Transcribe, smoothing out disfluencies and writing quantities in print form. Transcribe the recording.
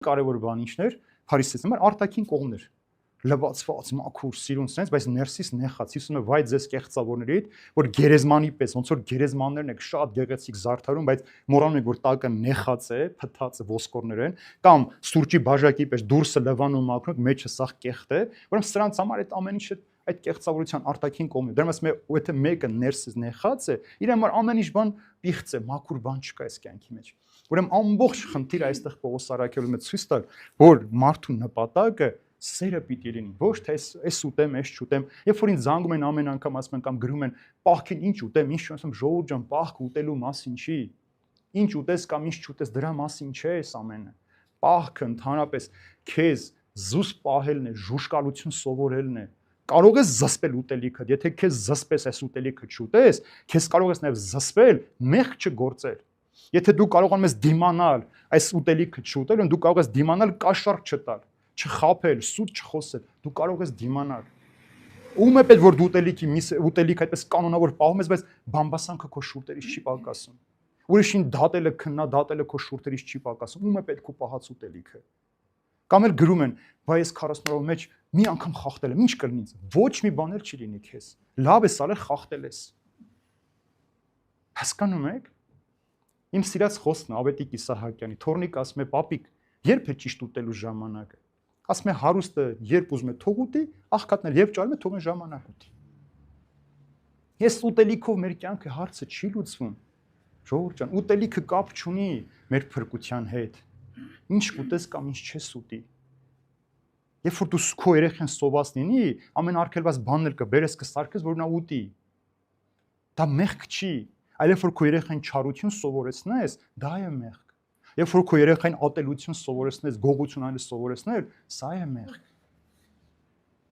կարևոր բան ինչն էր, փարիսեցի համար արտաքին կողմն էր։ Լվացված, մաքուր, սիրուն sense, բայց ներսից նեխած, ասում է վայ ձեզ կեղծավորներիդ, որ գերեզմանի պես, ոնց որ գերեզմաններն եք շատ գեղեցիկ զարդարում, բայց մոռանում եք որ տակը նեխած է, փթած է ոսկորներ են, կամ սուրճի բաժակի պես դուրսը լվանում մաքրում, մեջը սաղ կեղտ է, որովհետեւ սրանց համար այդ ամեն ինչը այդ կեղծավորության արտաքին կողմն է։ Դրա մասը եթե մեկը ներսից նեխած է, իր համար ամեն ինչ բան պիղծ է, մաքուր բան չկա այս կյանքի մեջ։ Ուրեմն ամբողջ խնդիրը այստեղ Պողոս Արաքելում է ցույց տալ, որ մարդու նպատակը սերը պիտի լինի, ոչ թե այս ուտեմ, այս չուտեմ։ Երբ որ ինձ զանգում են ամեն անգամ ասում են կամ գրում են, պահքին ինչ ուտեմ, ինչ չունեմ, ժողովուրդ ջան, պահք ուտելու մասին չի։ Ինչ ուտես կամ ինչ չուտես, դրա մասին չէ այս ամենը։ Պահքը ընդհանրապես քեզ զուս պահելն է, ժուշկալություն սովորելն է։ Կարող ես զսպել ուտելիքը, եթե քեզ զսպես այս ուտելիքը չուտես, քեզ կարող ես նաև զսպել մեղք չգործել։ Եթե դու կարողանում ես դիմանալ այս ուտելիքը չուտել, դու կարող ես դիմանալ կաշառք չտալ, չխաբել, սուտ չխոսել, դու կարող ես դիմանալ։ Ում է պետք որ դու ուտելիք այդպես կանոնավոր պահում ես, բայց բամբասանքը քո շուրթերից չի պակասում։ Ուրիշին դատելը քննադատելը քո շուրթերից չի պակասում։ Ում է պետք ու պահած ուտելիքը։ Կամ էլ գրում են, բայ ես 40 օրով մեջ մի անգամ խախտել եմ, ինչ կլինի։ Ոչ մի բան էլ չի լինի քեզ։ Լավ ես արել, խախտել ես։ Հասկանում եք։ Իմ սիրած խոսքն Ավետիք Իսահակյանի, թորնիկ ասում է, պապիկ, երբ է ճիշտ ուտելու ժամանակը։ Ասում է հարուստը երբ ուզում է թող ուտի, աղքատն էլ երբ ճարում է թող այն ժամանակ ուտի։ Ես ուտելիքով մեր կյանքը հարցը չի լուծվում։ Ժողովուրդ ջան, ուտելիքը կապ չունի մեր փրկության հետ։ Ինչ կուտես կամ ինչ չես ուտի։ Երբ որ դու քո երեխան սոված լինի, ամեն արգելված բանն էլ կբերես կսարքես, որ նա ուտի։ Դա մեղք չի, այլ երբ որ քո երեխային չարություն սովորեցնես, դա է մեղք։ Երբ որ քո երեխային ատելություն սովորեցնես, գողություն այլը սովորեցնել, սա է մեղք։